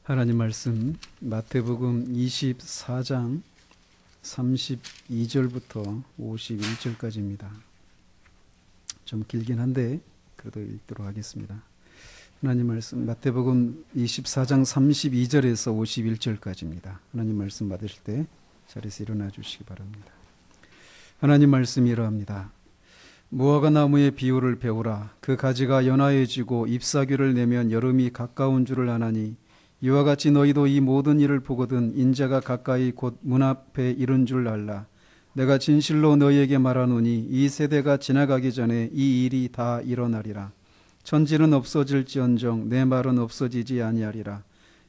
하나님 말씀 마태복음 24장 32절부터 51절까지입니다. 좀 길긴 한데 그래도 읽도록 하겠습니다. 하나님 말씀 마태복음 24장 32절에서 51절까지입니다. 하나님 말씀 받으실 때 자리에서 일어나 주시기 바랍니다. 하나님 말씀이 이러합니다. 무화과 나무의 비유를 배우라. 그 가지가 연하여지고 잎사귀를 내면 여름이 가까운 줄을 아나니 이와 같이 너희도 이 모든 일을 보거든 인자가 가까이 곧 문 앞에 이른 줄 알라. 내가 진실로 너희에게 말하노니 이 세대가 지나가기 전에 이 일이 다 일어나리라. 천지는 없어질지언정 내 말은 없어지지 아니하리라.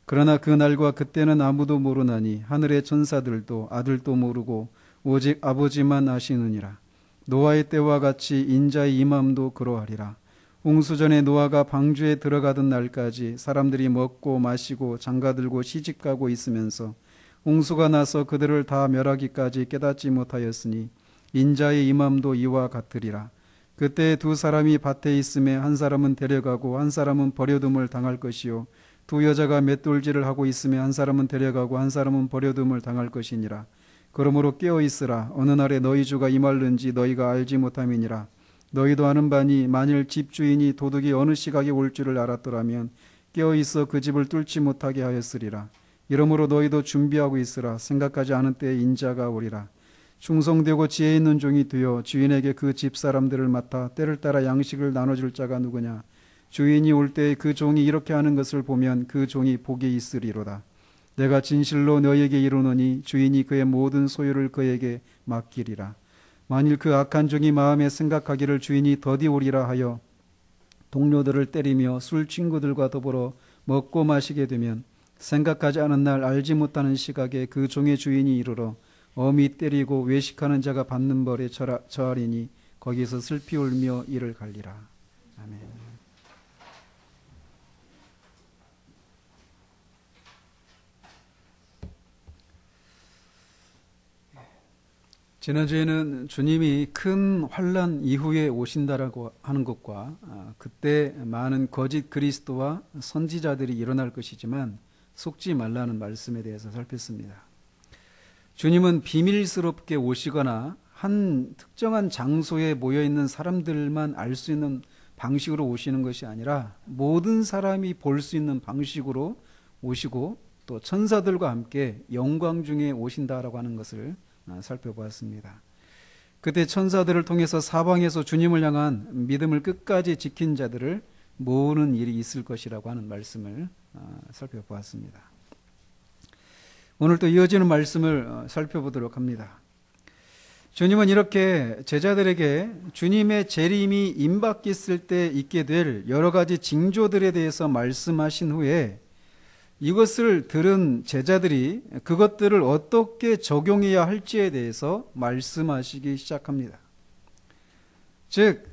그러나 그 날과 그때는 아무도 모르나니 하늘의 천사들도 아들도 모르고 오직 아버지만 아시느니라. 노아의 때와 같이 인자의 임함도 그러하리라. 홍수전에 노아가 방주에 들어가던 날까지 사람들이 먹고 마시고 장가들고 시집가고 있으면서 홍수가 나서 그들을 다 멸하기까지 깨닫지 못하였으니 인자의 임함도 이와 같으리라. 그때 두 사람이 밭에 있음에 한 사람은 데려가고 한 사람은 버려둠을 당할 것이요 두 여자가 맷돌질을 하고 있음에 한 사람은 데려가고 한 사람은 버려둠을 당할 것이니라. 그러므로 깨어있으라. 어느 날에 너희 주가 임할는지 너희가 알지 못함이니라. 너희도 아는 바니 만일 집주인이 도둑이 어느 시각에 올 줄을 알았더라면 깨어있어 그 집을 뚫지 못하게 하였으리라. 이러므로 너희도 준비하고 있으라. 생각하지 않은 때에 인자가 오리라. 충성되고 지혜 있는 종이 되어 주인에게 그 집 사람들을 맡아 때를 따라 양식을 나눠줄 자가 누구냐. 주인이 올 때에 그 종이 이렇게 하는 것을 보면 그 종이 복이 있으리로다. 내가 진실로 너희에게 이르노니 주인이 그의 모든 소유를 그에게 맡기리라. 만일 그 악한 종이 마음에 생각하기를 주인이 더디 오리라 하여 동료들을 때리며 술 친구들과 더불어 먹고 마시게 되면 생각하지 않은 날 알지 못하는 시각에 그 종의 주인이 이르러 엄히 때리고 외식하는 자가 받는 벌에 처하리니 거기서 슬피 울며 이를 갈리라. 아멘. 지난주에는 주님이 큰 환난 이후에 오신다라고 하는 것과 그때 많은 거짓 그리스도와 선지자들이 일어날 것이지만 속지 말라는 말씀에 대해서 살폈습니다. 주님은 비밀스럽게 오시거나 한 특정한 장소에 모여있는 사람들만 알 수 있는 방식으로 오시는 것이 아니라 모든 사람이 볼 수 있는 방식으로 오시고 또 천사들과 함께 영광 중에 오신다라고 하는 것을 살펴보았습니다. 그때 천사들을 통해서 사방에서 주님을 향한 믿음을 끝까지 지킨 자들을 모으는 일이 있을 것이라고 하는 말씀을 살펴보았습니다. 오늘 또 이어지는 말씀을 살펴보도록 합니다. 주님은 이렇게 제자들에게 주님의 재림이 임박했을 때 있게 될 여러 가지 징조들에 대해서 말씀하신 후에 이것을 들은 제자들이 그것들을 어떻게 적용해야 할지에 대해서 말씀하시기 시작합니다. 즉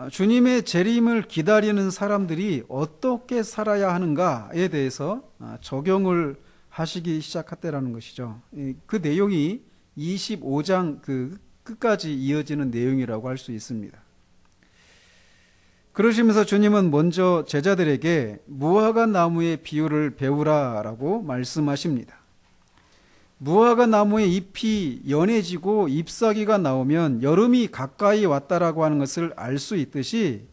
주님의 재림을 기다리는 사람들이 어떻게 살아야 하는가에 대해서 적용을 하시기 시작했다라는 것이죠. 그 내용이 25장 그 끝까지 이어지는 내용이라고 할 수 있습니다. 그러시면서 주님은 먼저 제자들에게 무화과 나무의 비유를 배우라라고 말씀하십니다. 무화과 나무의 잎이 연해지고 잎사귀가 나오면 여름이 가까이 왔다라고 하는 것을 알 수 있듯이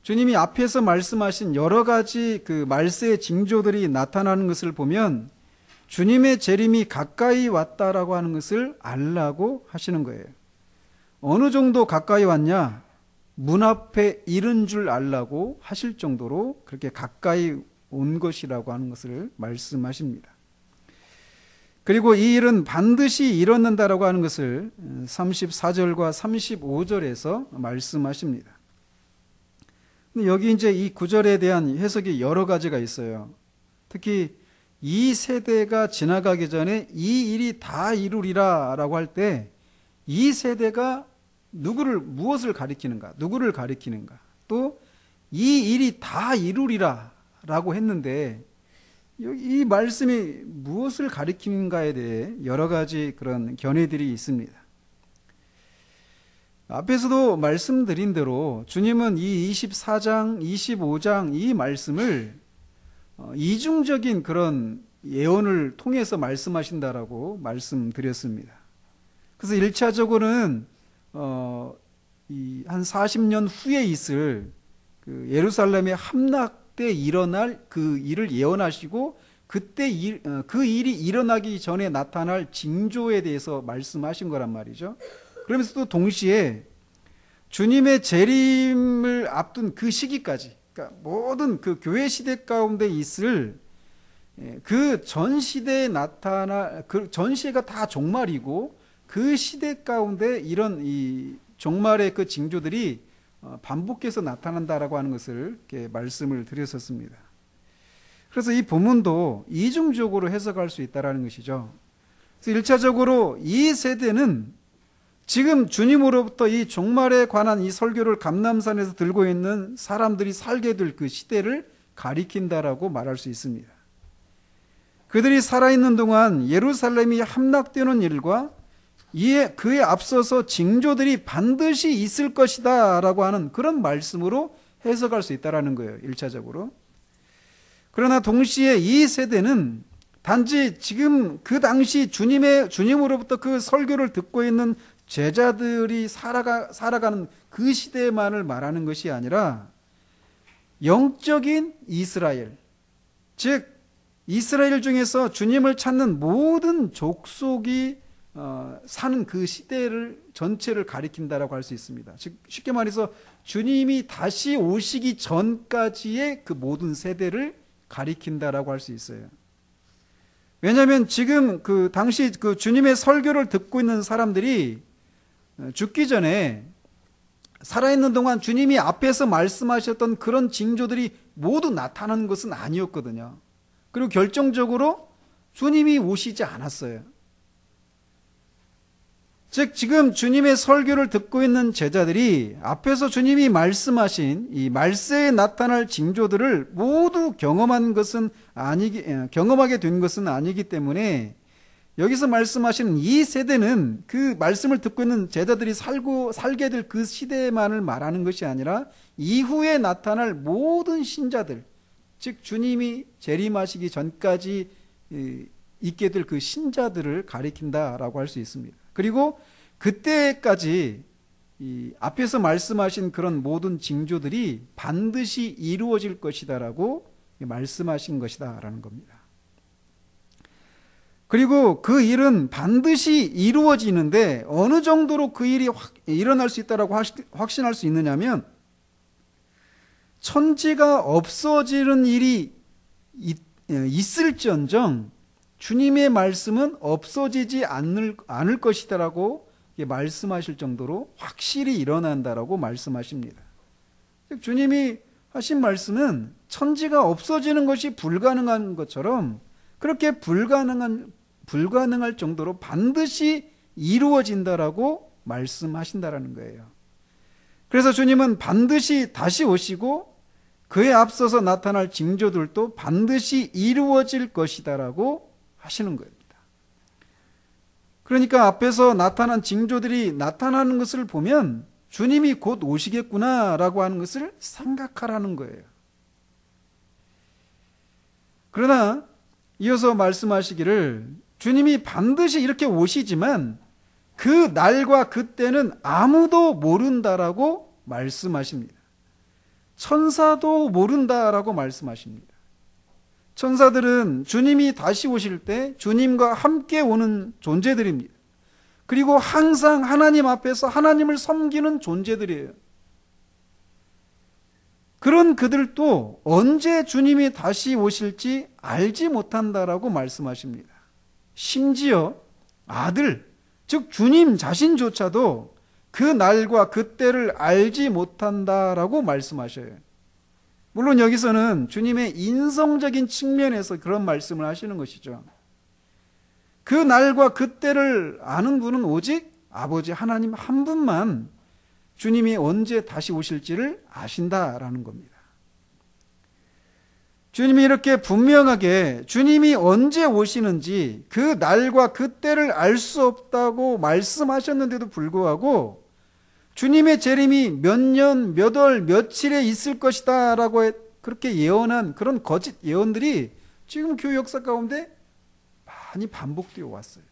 주님이 앞에서 말씀하신 여러 가지 그 말세의 징조들이 나타나는 것을 보면 주님의 재림이 가까이 왔다라고 하는 것을 알라고 하시는 거예요. 어느 정도 가까이 왔냐? 문 앞에 이른 줄 알라고 하실 정도로 그렇게 가까이 온 것이라고 하는 것을 말씀하십니다. 그리고 이 일은 반드시 일어난다라고 하는 것을 34절과 35절에서 말씀하십니다. 근데 여기 이제 이 구절에 대한 해석이 여러 가지가 있어요. 특히 이 세대가 지나가기 전에 이 일이 다 이루리라라고 할 때 이 세대가 무엇을 가리키는가? 누구를 가리키는가? 또 이 일이 다 이루리라 라고 했는데 이 말씀이 무엇을 가리키는가에 대해 여러 가지 그런 견해들이 있습니다. 앞에서도 말씀드린 대로 주님은 이 24장, 25장 이 말씀을 이중적인 그런 예언을 통해서 말씀하신다라고 말씀드렸습니다. 그래서 1차적으로는 한 40년 후에 있을 그 예루살렘의 함락 때 일어날 그 일을 예언하시고 그때 그 일이 일어나기 전에 나타날 징조에 대해서 말씀하신 거란 말이죠. 그러면서도 동시에 주님의 재림을 앞둔 그 시기까지, 그러니까 모든 그 교회 시대 가운데 있을 그 전 시대에 나타날 그 전 시대가 다 종말이고 그 시대 가운데 이런 이 종말의 그 징조들이 반복해서 나타난다라고 하는 것을 이렇게 말씀을 드렸었습니다. 그래서 이 본문도 이중적으로 해석할 수 있다라는 것이죠. 그래서 1차적으로 이 세대는 지금 주님으로부터 이 종말에 관한 이 설교를 감람산에서 들고 있는 사람들이 살게 될 그 시대를 가리킨다라고 말할 수 있습니다. 그들이 살아있는 동안 예루살렘이 함락되는 일과 그에 앞서서 징조들이 반드시 있을 것이다 라고 하는 그런 말씀으로 해석할 수 있다는 거예요. 1차적으로. 그러나 동시에 이 세대는 단지 지금 그 당시 주님으로부터 그 설교를 듣고 있는 제자들이 살아가는 그 시대만을 말하는 것이 아니라 영적인 이스라엘, 즉 이스라엘 중에서 주님을 찾는 모든 족속이 사는 그 시대를 전체를 가리킨다라고 할 수 있습니다. 즉 쉽게 말해서 주님이 다시 오시기 전까지의 그 모든 세대를 가리킨다라고 할 수 있어요. 왜냐하면 지금 그 당시 그 주님의 설교를 듣고 있는 사람들이 죽기 전에 살아있는 동안 주님이 앞에서 말씀하셨던 그런 징조들이 모두 나타나는 것은 아니었거든요. 그리고 결정적으로 주님이 오시지 않았어요. 즉 지금 주님의 설교를 듣고 있는 제자들이 앞에서 주님이 말씀하신 이 말세에 나타날 징조들을 모두 경험하게 된 것은 아니기 때문에 여기서 말씀하시는 이 세대는 그 말씀을 듣고 있는 제자들이 살게 될 그 시대만을 말하는 것이 아니라 이후에 나타날 모든 신자들, 즉 주님이 재림하시기 전까지 있게 될 그 신자들을 가리킨다라고 할 수 있습니다. 그리고 그때까지 이 앞에서 말씀하신 그런 모든 징조들이 반드시 이루어질 것이다라고 말씀하신 것이다라는 겁니다. 그리고 그 일은 반드시 이루어지는데 어느 정도로 그 일이 일어날 수 있다라고 확신할 수 있느냐면 천지가 없어지는 일이 있을지언정 주님의 말씀은 없어지지 않을 것이다라고 말씀하실 정도로 확실히 일어난다라고 말씀하십니다. 주님이 하신 말씀은 천지가 없어지는 것이 불가능한 것처럼 그렇게 불가능할 정도로 반드시 이루어진다라고 말씀하신다라는 거예요. 그래서 주님은 반드시 다시 오시고 그에 앞서서 나타날 징조들도 반드시 이루어질 것이다라고 하시는 겁니다. 그러니까 앞에서 나타난 징조들이 나타나는 것을 보면 주님이 곧 오시겠구나라고 하는 것을 생각하라는 거예요. 그러나 이어서 말씀하시기를 주님이 반드시 이렇게 오시지만 그 날과 그때는 아무도 모른다라고 말씀하십니다. 천사도 모른다라고 말씀하십니다. 천사들은 주님이 다시 오실 때 주님과 함께 오는 존재들입니다. 그리고 항상 하나님 앞에서 하나님을 섬기는 존재들이에요. 그런 그들도 언제 주님이 다시 오실지 알지 못한다라고 말씀하십니다. 심지어 아들, 즉 주님 자신조차도 그 날과 그때를 알지 못한다라고 말씀하셔요. 물론 여기서는 주님의 인성적인 측면에서 그런 말씀을 하시는 것이죠. 그 날과 그때를 아는 분은 오직 아버지 하나님 한 분만 주님이 언제 다시 오실지를 아신다라는 겁니다. 주님이 이렇게 분명하게 주님이 언제 오시는지 그 날과 그때를 알 수 없다고 말씀하셨는데도 불구하고 주님의 재림이 몇 년, 몇 월, 며칠에 있을 것이다 라고 그렇게 예언한 그런 거짓 예언들이 지금 교회 역사 가운데 많이 반복되어 왔어요.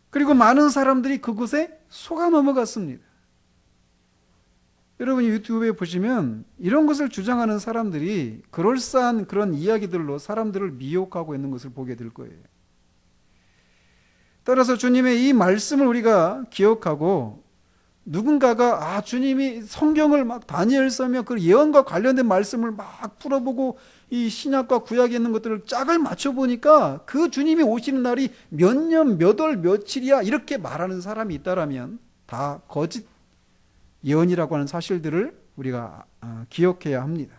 그리고 많은 사람들이 그곳에 속아 넘어갔습니다. 여러분이 유튜브에 보시면 이런 것을 주장하는 사람들이 그럴싸한 그런 이야기들로 사람들을 미혹하고 있는 것을 보게 될 거예요. 따라서 주님의 이 말씀을 우리가 기억하고 누군가가 주님이 성경을 막 다니엘서며 그 예언과 관련된 말씀을 막 풀어보고 이 신약과 구약에 있는 것들을 짝을 맞춰보니까 그 주님이 오시는 날이 몇 년, 몇 월, 며칠이야 이렇게 말하는 사람이 있다라면 다 거짓 예언이라고 하는 사실들을 우리가 기억해야 합니다.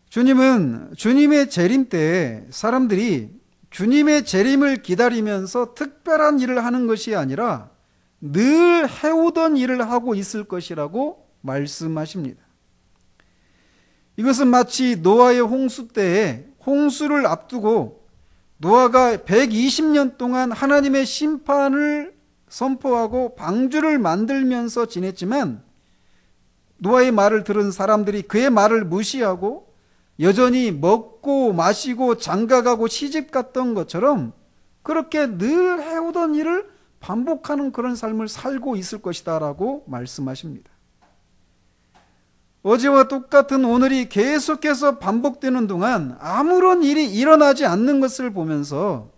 주님은 주님의 재림 때 사람들이 주님의 재림을 기다리면서 특별한 일을 하는 것이 아니라 늘 해오던 일을 하고 있을 것이라고 말씀하십니다. 이것은 마치 노아의 홍수 때에 홍수를 앞두고 노아가 120년 동안 하나님의 심판을 선포하고 방주를 만들면서 지냈지만 노아의 말을 들은 사람들이 그의 말을 무시하고 여전히 먹고 마시고 장가가고 시집갔던 것처럼 그렇게 늘 해오던 일을 반복하는 그런 삶을 살고 있을 것이다 라고 말씀하십니다. 어제와 똑같은 오늘이 계속해서 반복되는 동안 아무런 일이 일어나지 않는 것을 보면서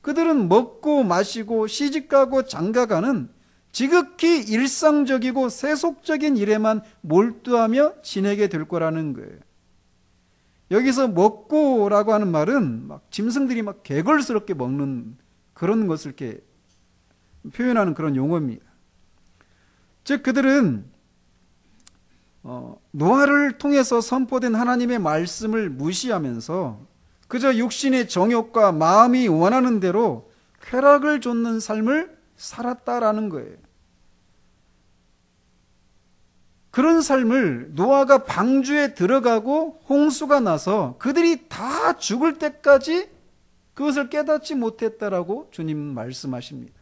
그들은 먹고 마시고 시집가고 장가가는 지극히 일상적이고 세속적인 일에만 몰두하며 지내게 될 거라는 거예요. 여기서 먹고라고 하는 말은 막 짐승들이 막 개걸스럽게 먹는 그런 것을 이렇게 표현하는 그런 용어입니다. 즉 그들은 노아를 통해서 선포된 하나님의 말씀을 무시하면서 그저 육신의 정욕과 마음이 원하는 대로 쾌락을 좇는 삶을 살았다라는 거예요. 그런 삶을 노아가 방주에 들어가고 홍수가 나서 그들이 다 죽을 때까지 그것을 깨닫지 못했다라고 주님 말씀하십니다.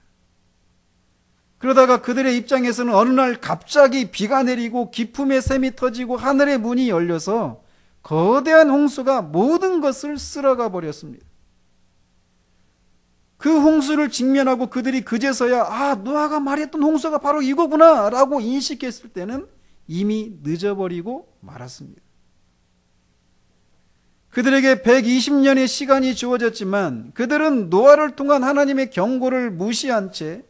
그러다가 그들의 입장에서는 어느 날 갑자기 비가 내리고 기품의 샘이 터지고 하늘의 문이 열려서 거대한 홍수가 모든 것을 쓸어가 버렸습니다. 그 홍수를 직면하고 그들이 그제서야 노아가 말했던 홍수가 바로 이거구나 라고 인식했을 때는 이미 늦어버리고 말았습니다. 그들에게 120년의 시간이 주어졌지만 그들은 노아를 통한 하나님의 경고를 무시한 채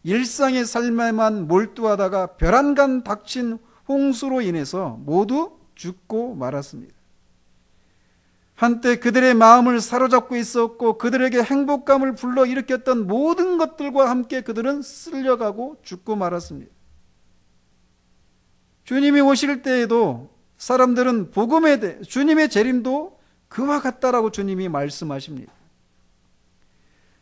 일상의 삶에만 몰두하다가 벼랑간 닥친 홍수로 인해서 모두 죽고 말았습니다. 한때 그들의 마음을 사로잡고 있었고 그들에게 행복감을 불러일으켰던 모든 것들과 함께 그들은 쓸려가고 죽고 말았습니다. 주님이 오실 때에도 사람들은 복음에 대해 주님의 재림도 그와 같다라고 주님이 말씀하십니다.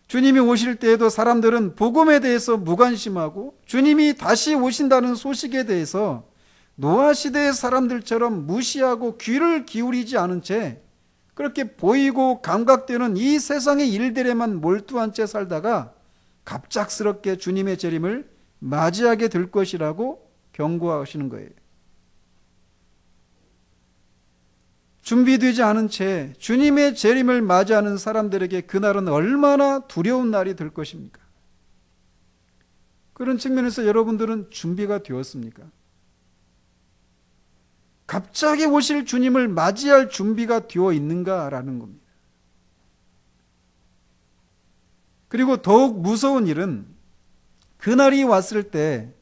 주님이 오실 때에도 사람들은 복음에 대해서 무관심하고 주님이 다시 오신다는 소식에 대해서 노아 시대의 사람들처럼 무시하고 귀를 기울이지 않은 채 그렇게 보이고 감각되는 이 세상의 일들에만 몰두한 채 살다가 갑작스럽게 주님의 재림을 맞이하게 될 것이라고 경고하시는 거예요. 준비되지 않은 채 주님의 재림을 맞이하는 사람들에게 그날은 얼마나 두려운 날이 될 것입니까? 그런 측면에서 여러분들은 준비가 되었습니까? 갑자기 오실 주님을 맞이할 준비가 되어 있는가라는 겁니다. 그리고 더욱 무서운 일은 그날이 왔을 때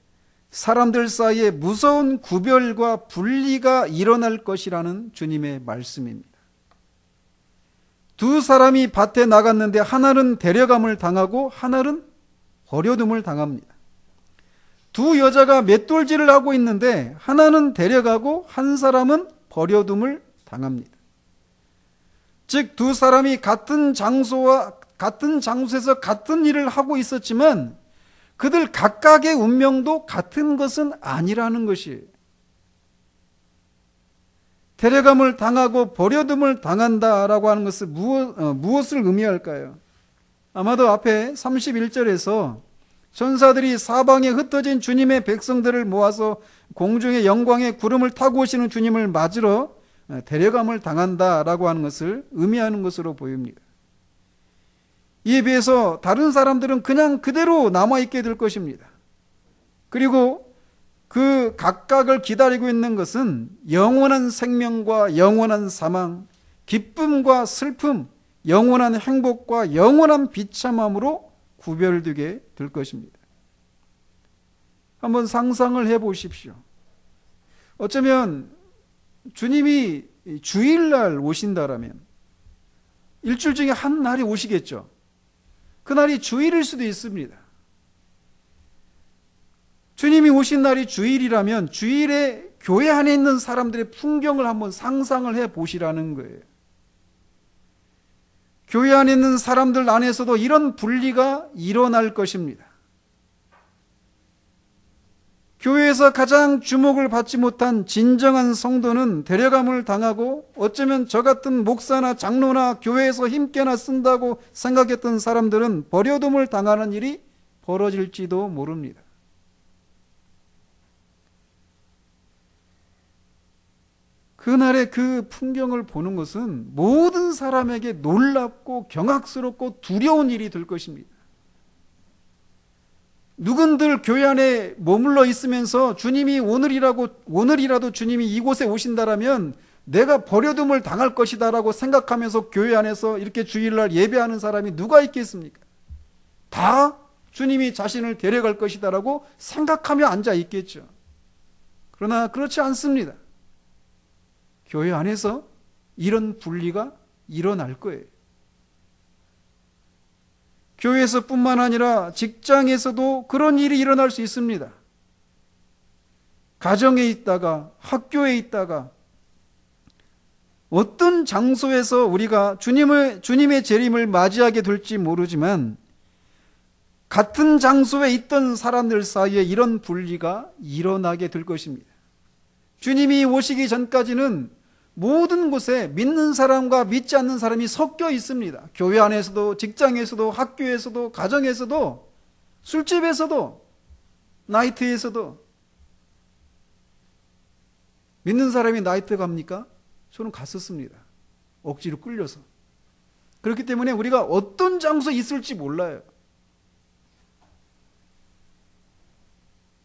사람들 사이에 무서운 구별과 분리가 일어날 것이라는 주님의 말씀입니다. 두 사람이 밭에 나갔는데 하나는 데려감을 당하고 하나는 버려둠을 당합니다. 두 여자가 맷돌질을 하고 있는데 하나는 데려가고 한 사람은 버려둠을 당합니다. 즉 두 사람이 같은 장소에서 같은 일을 하고 있었지만 그들 각각의 운명도 같은 것은 아니라는 것이에요. 데려감을 당하고 버려둠을 당한다라고 하는 것은 무엇을 의미할까요? 아마도 앞에 31절에서 천사들이 사방에 흩어진 주님의 백성들을 모아서 공중의 영광의 구름을 타고 오시는 주님을 맞으러 데려감을 당한다라고 하는 것을 의미하는 것으로 보입니다. 이에 비해서 다른 사람들은 그냥 그대로 남아있게 될 것입니다. 그리고 그 각각을 기다리고 있는 것은 영원한 생명과 영원한 사망, 기쁨과 슬픔, 영원한 행복과 영원한 비참함으로 구별되게 될 것입니다. 한번 상상을 해 보십시오. 어쩌면 주님이 주일날 오신다라면 일주일 중에 한 날이 오시겠죠. 그날이 주일일 수도 있습니다. 주님이 오신 날이 주일이라면 주일에 교회 안에 있는 사람들의 풍경을 한번 상상을 해 보시라는 거예요. 교회 안에 있는 사람들 안에서도 이런 분리가 일어날 것입니다. 교회에서 가장 주목을 받지 못한 진정한 성도는 데려감을 당하고, 어쩌면 저 같은 목사나 장로나 교회에서 힘께나 쓴다고 생각했던 사람들은 버려둠을 당하는 일이 벌어질지도 모릅니다. 그날의 그 풍경을 보는 것은 모든 사람에게 놀랍고 경악스럽고 두려운 일이 될 것입니다. 누군들 교회 안에 머물러 있으면서 주님이 오늘이라도 주님이 이곳에 오신다라면 내가 버려둠을 당할 것이다라고 생각하면서 교회 안에서 이렇게 주일날 예배하는 사람이 누가 있겠습니까? 다 주님이 자신을 데려갈 것이다라고 생각하며 앉아 있겠죠. 그러나 그렇지 않습니다. 교회 안에서 이런 분리가 일어날 거예요. 교회에서뿐만 아니라 직장에서도 그런 일이 일어날 수 있습니다. 가정에 있다가, 학교에 있다가, 어떤 장소에서 우리가 주님의 재림을 맞이하게 될지 모르지만 같은 장소에 있던 사람들 사이에 이런 분리가 일어나게 될 것입니다. 주님이 오시기 전까지는 모든 곳에 믿는 사람과 믿지 않는 사람이 섞여 있습니다. 교회 안에서도, 직장에서도, 학교에서도, 가정에서도, 술집에서도, 나이트에서도. 믿는 사람이 나이트 갑니까? 저는 갔었습니다. 억지로 끌려서. 그렇기 때문에 우리가 어떤 장소에 있을지 몰라요.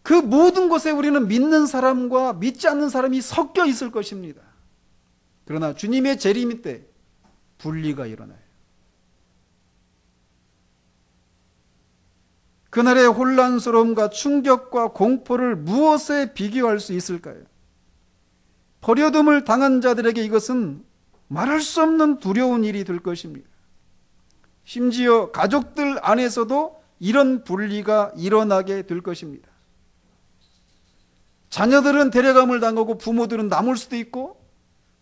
그 모든 곳에 우리는 믿는 사람과 믿지 않는 사람이 섞여 있을 것입니다. 그러나 주님의 재림 때 분리가 일어나요. 그날의 혼란스러움과 충격과 공포를 무엇에 비교할 수 있을까요? 버려둠을 당한 자들에게 이것은 말할 수 없는 두려운 일이 될 것입니다. 심지어 가족들 안에서도 이런 분리가 일어나게 될 것입니다. 자녀들은 데려감을 당하고 부모들은 남을 수도 있고,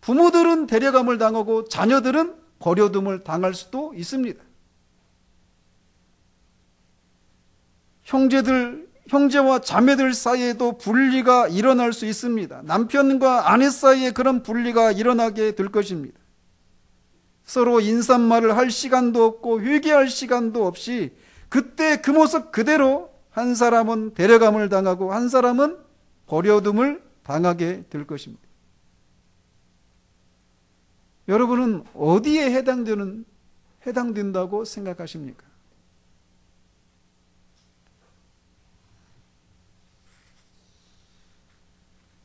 부모들은 데려감을 당하고 자녀들은 버려둠을 당할 수도 있습니다. 형제와 자매들 사이에도 분리가 일어날 수 있습니다. 남편과 아내 사이에 그런 분리가 일어나게 될 것입니다. 서로 인사말을 할 시간도 없고 회개할 시간도 없이 그때 그 모습 그대로 한 사람은 데려감을 당하고 한 사람은 버려둠을 당하게 될 것입니다. 여러분은 어디에 해당된다고 생각하십니까?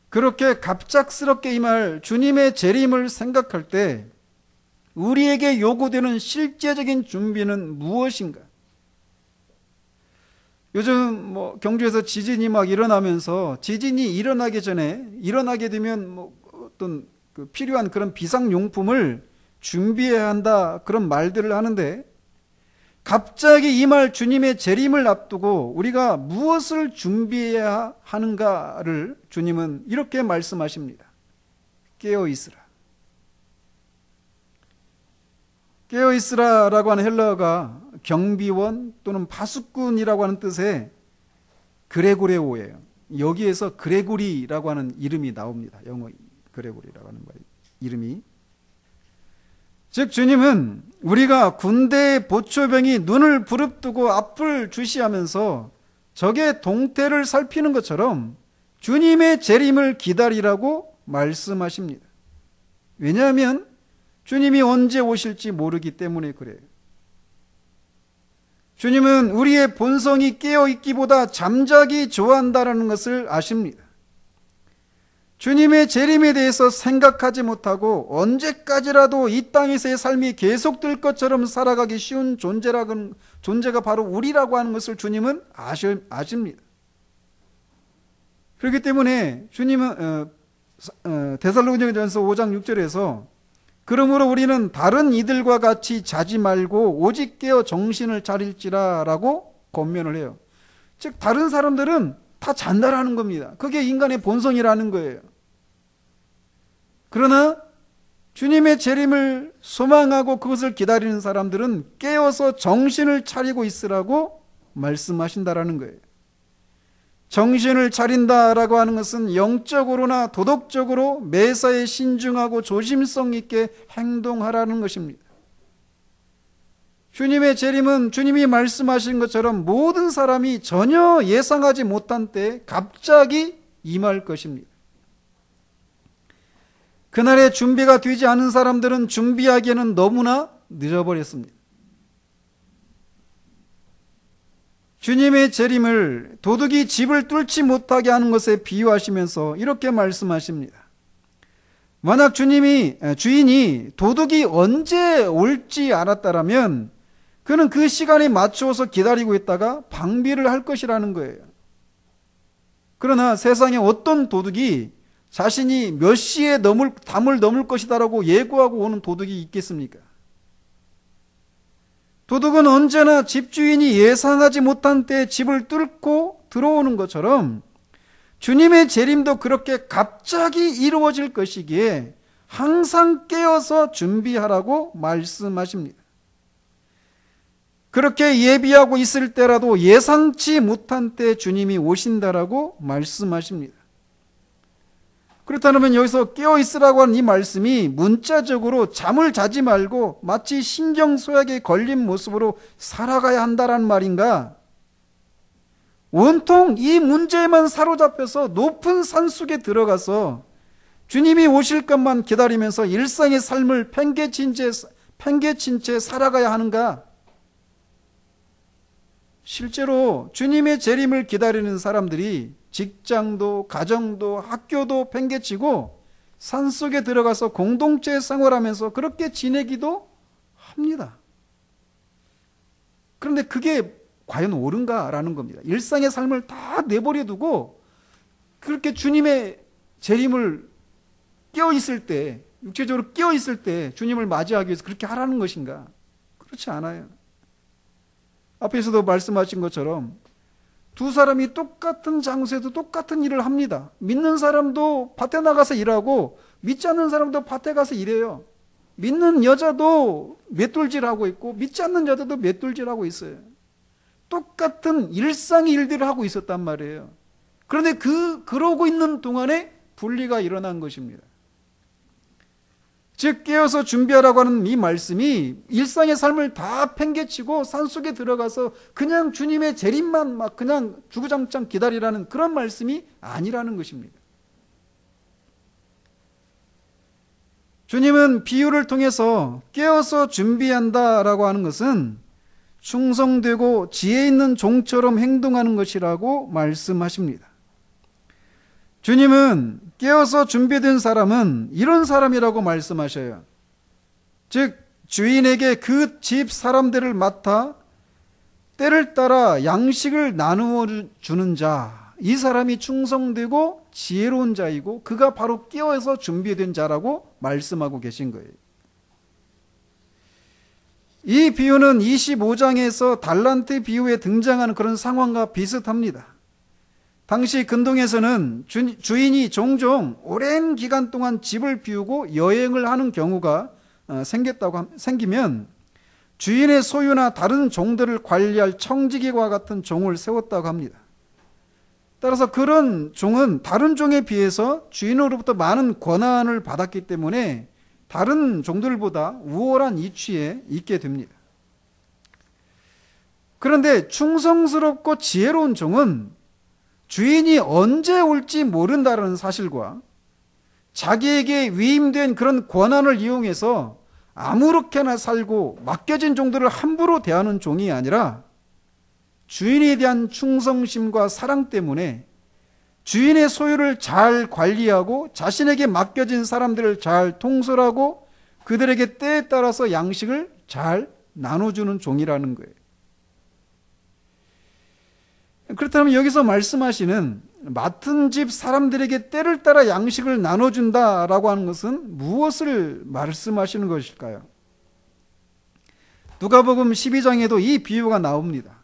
그렇게 갑작스럽게 임할 주님의 재림을 생각할 때 우리에게 요구되는 실제적인 준비는 무엇인가? 요즘 경주에서 지진이 막 일어나면서 지진이 일어나기 전에 일어나게 되면 어떤 필요한 그런 비상용품을 준비해야 한다, 그런 말들을 하는데, 갑자기 임할 주님의 재림을 앞두고 우리가 무엇을 준비해야 하는가를 주님은 이렇게 말씀하십니다. 깨어 있으라. 깨어 있으라라고 하는 헬라어가 경비원 또는 파수꾼이라고 하는 뜻의 그레고레오예요. 여기에서 그레고리라고 하는 이름이 나옵니다. 영어 그레고리라고 하는 이름이. 즉 주님은 우리가 군대의 보초병이 눈을 부릅뜨고 앞을 주시하면서 적의 동태를 살피는 것처럼 주님의 재림을 기다리라고 말씀하십니다. 왜냐하면 주님이 언제 오실지 모르기 때문에 그래요. 주님은 우리의 본성이 깨어있기보다 잠자기 좋아한다는 것을 아십니다. 주님의 재림에 대해서 생각하지 못하고 언제까지라도 이 땅에서의 삶이 계속될 것처럼 살아가기 쉬운 존재가 바로 우리라고 하는 것을 주님은 아십니다. 그렇기 때문에 주님은 데살로니가전서 5장 6절에서 그러므로 우리는 다른 이들과 같이 자지 말고 오직 깨어 정신을 차릴지라 라고 권면을 해요. 즉 다른 사람들은 다 잔다라는 겁니다. 그게 인간의 본성이라는 거예요. 그러나 주님의 재림을 소망하고 그것을 기다리는 사람들은 깨어서 정신을 차리고 있으라고 말씀하신다라는 거예요. 정신을 차린다라고 하는 것은 영적으로나 도덕적으로 매사에 신중하고 조심성 있게 행동하라는 것입니다. 주님의 재림은 주님이 말씀하신 것처럼 모든 사람이 전혀 예상하지 못한 때에 갑자기 임할 것입니다. 그날의 준비가 되지 않은 사람들은 준비하기에는 너무나 늦어버렸습니다. 주님의 재림을 도둑이 집을 뚫지 못하게 하는 것에 비유하시면서 이렇게 말씀하십니다. 만약 주인이 도둑이 언제 올지 알았다라면 그는 그 시간에 맞추어서 기다리고 있다가 방비를 할 것이라는 거예요. 그러나 세상에 어떤 도둑이 자신이 몇 시에 담을 넘을 것이다라고 예고하고 오는 도둑이 있겠습니까? 도둑은 언제나 집주인이 예상하지 못한 때에 집을 뚫고 들어오는 것처럼 주님의 재림도 그렇게 갑자기 이루어질 것이기에 항상 깨어서 준비하라고 말씀하십니다. 그렇게 예비하고 있을 때라도 예상치 못한 때 주님이 오신다라고 말씀하십니다. 그렇다면 여기서 깨어있으라고 하는 이 말씀이 문자적으로 잠을 자지 말고 마치 신경쇠약에 걸린 모습으로 살아가야 한다는 말인가? 온통 이 문제에만 사로잡혀서 높은 산속에 들어가서 주님이 오실 것만 기다리면서 일상의 삶을 팽개친 채 살아가야 하는가? 실제로 주님의 재림을 기다리는 사람들이 직장도 가정도 학교도 팽개치고 산속에 들어가서 공동체 생활하면서 그렇게 지내기도 합니다. 그런데 그게 과연 옳은가라는 겁니다. 일상의 삶을 다 내버려 두고 그렇게 주님의 재림을 깨어있을 때, 육체적으로 깨어있을 때 주님을 맞이하기 위해서 그렇게 하라는 것인가? 그렇지 않아요. 앞에서도 말씀하신 것처럼 두 사람이 똑같은 장소에도 똑같은 일을 합니다. 믿는 사람도 밭에 나가서 일하고 믿지 않는 사람도 밭에 가서 일해요. 믿는 여자도 맷돌질하고 있고 믿지 않는 여자도 맷돌질하고 있어요. 똑같은 일상의 일들을 하고 있었단 말이에요. 그런데 그러고 있는 동안에 분리가 일어난 것입니다. 즉 깨어서 준비하라고 하는 이 말씀이 일상의 삶을 다 팽개치고 산속에 들어가서 그냥 주님의 재림만 막 그냥 주구장창 기다리라는 그런 말씀이 아니라는 것입니다. 주님은 비유를 통해서 깨어서 준비한다라고 하는 것은 충성되고 지혜 있는 종처럼 행동하는 것이라고 말씀하십니다. 주님은 깨어서 준비된 사람은 이런 사람이라고 말씀하셔요. 즉 주인에게 그 집 사람들을 맡아 때를 따라 양식을 나누어 주는 자, 이 사람이 충성되고 지혜로운 자이고 그가 바로 깨어서 준비된 자라고 말씀하고 계신 거예요. 이 비유는 25장에서 달란트 비유에 등장하는 그런 상황과 비슷합니다. 당시 근동에서는 주인이 종종 오랜 기간 동안 집을 비우고 여행을 하는 경우가 생기면 주인의 소유나 다른 종들을 관리할 청지기와 같은 종을 세웠다고 합니다. 따라서 그런 종은 다른 종에 비해서 주인으로부터 많은 권한을 받았기 때문에 다른 종들보다 우월한 위치에 있게 됩니다. 그런데 충성스럽고 지혜로운 종은 주인이 언제 올지 모른다는 사실과 자기에게 위임된 그런 권한을 이용해서 아무렇게나 살고 맡겨진 종들을 함부로 대하는 종이 아니라 주인에 대한 충성심과 사랑 때문에 주인의 소유를 잘 관리하고 자신에게 맡겨진 사람들을 잘 통솔하고 그들에게 때에 따라서 양식을 잘 나눠주는 종이라는 거예요. 그렇다면 여기서 말씀하시는 맡은 집 사람들에게 때를 따라 양식을 나눠준다라고 하는 것은 무엇을 말씀하시는 것일까요? 누가복음 12장에도 이 비유가 나옵니다.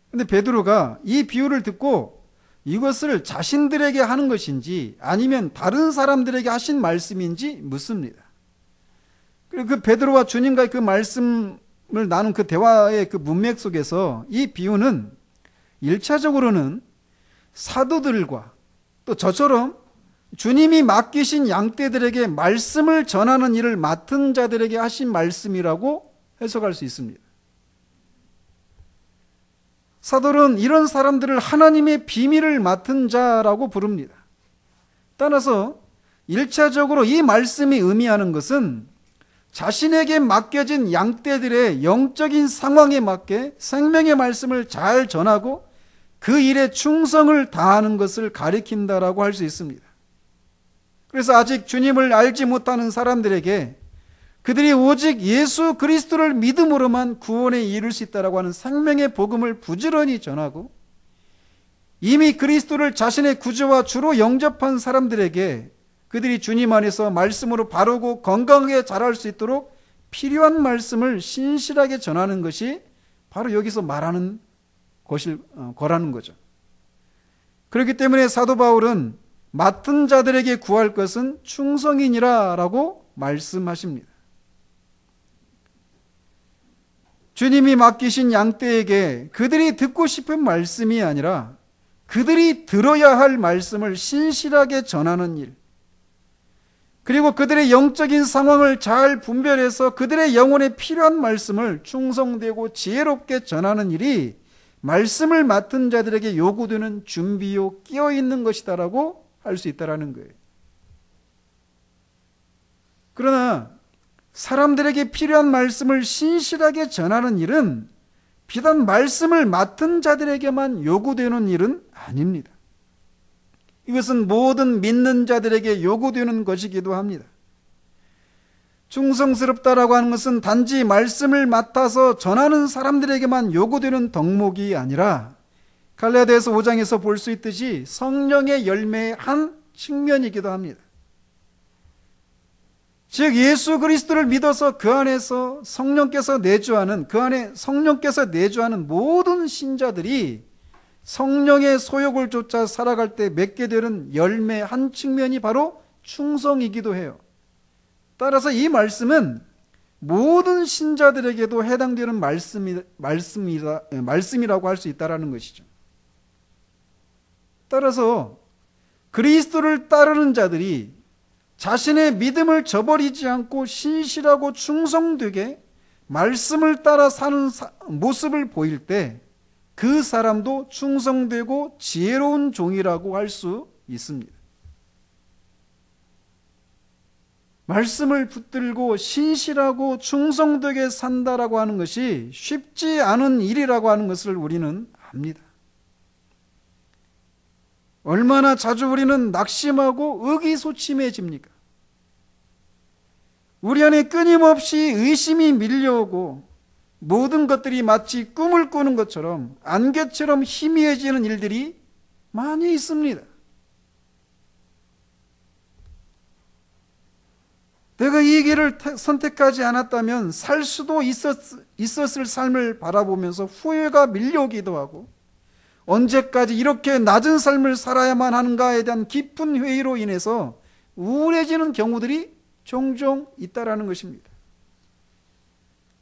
그런데 베드로가 이 비유를 듣고 이것을 자신들에게 하는 것인지 아니면 다른 사람들에게 하신 말씀인지 묻습니다. 그리고 그 베드로와 주님과의 그 말씀을 나눈 그 대화의 그 문맥 속에서 이 비유는 1차적으로는 사도들과 또 저처럼 주님이 맡기신 양떼들에게 말씀을 전하는 일을 맡은 자들에게 하신 말씀이라고 해석할 수 있습니다. 사도는 이런 사람들을 하나님의 비밀을 맡은 자라고 부릅니다. 따라서 1차적으로 이 말씀이 의미하는 것은 자신에게 맡겨진 양떼들의 영적인 상황에 맞게 생명의 말씀을 잘 전하고 그 일에 충성을 다하는 것을 가리킨다라고 할 수 있습니다. 그래서 아직 주님을 알지 못하는 사람들에게 그들이 오직 예수 그리스도를 믿음으로만 구원에 이를 수 있다라고 하는 생명의 복음을 부지런히 전하고 이미 그리스도를 자신의 구주와 주로 영접한 사람들에게 그들이 주님 안에서 말씀으로 바르고 건강하게 자랄 수 있도록 필요한 말씀을 신실하게 전하는 것이 바로 여기서 말하는 거라는 거죠. 그렇기 때문에 사도 바울은 맡은 자들에게 구할 것은 충성이니라라고 말씀하십니다. 주님이 맡기신 양떼에게 그들이 듣고 싶은 말씀이 아니라 그들이 들어야 할 말씀을 신실하게 전하는 일, 그리고 그들의 영적인 상황을 잘 분별해서 그들의 영혼에 필요한 말씀을 충성되고 지혜롭게 전하는 일이 말씀을 맡은 자들에게 요구되는 준비요 끼어 있는 것이다라고 할 수 있다라는 거예요. 그러나 사람들에게 필요한 말씀을 신실하게 전하는 일은 비단 말씀을 맡은 자들에게만 요구되는 일은 아닙니다. 이것은 모든 믿는 자들에게 요구되는 것이기도 합니다. 충성스럽다라고 하는 것은 단지 말씀을 맡아서 전하는 사람들에게만 요구되는 덕목이 아니라 갈라디아서 5장에서 볼 수 있듯이 성령의 열매의 한 측면이기도 합니다. 즉 예수 그리스도를 믿어서 그 안에서 성령께서 내주하는 모든 신자들이 성령의 소욕을 쫓아 살아갈 때 맺게 되는 열매의 한 측면이 바로 충성이기도 해요. 따라서 이 말씀은 모든 신자들에게도 해당되는 말씀이라고 할 수 있다는 것이죠. 따라서 그리스도를 따르는 자들이 자신의 믿음을 저버리지 않고 신실하고 충성되게 말씀을 따라 사는 모습을 보일 때 그 사람도 충성되고 지혜로운 종이라고 할 수 있습니다. 말씀을 붙들고 신실하고 충성되게 산다라고 하는 것이 쉽지 않은 일이라고 하는 것을 우리는 압니다. 얼마나 자주 우리는 낙심하고 의기소침해집니까? 우리 안에 끊임없이 의심이 밀려오고 모든 것들이 마치 꿈을 꾸는 것처럼 안개처럼 희미해지는 일들이 많이 있습니다. 내가 이 길을 선택하지 않았다면 살 수도 있었을 삶을 바라보면서 후회가 밀려오기도 하고 언제까지 이렇게 낮은 삶을 살아야만 하는가에 대한 깊은 회의로 인해서 우울해지는 경우들이 종종 있다라는 것입니다.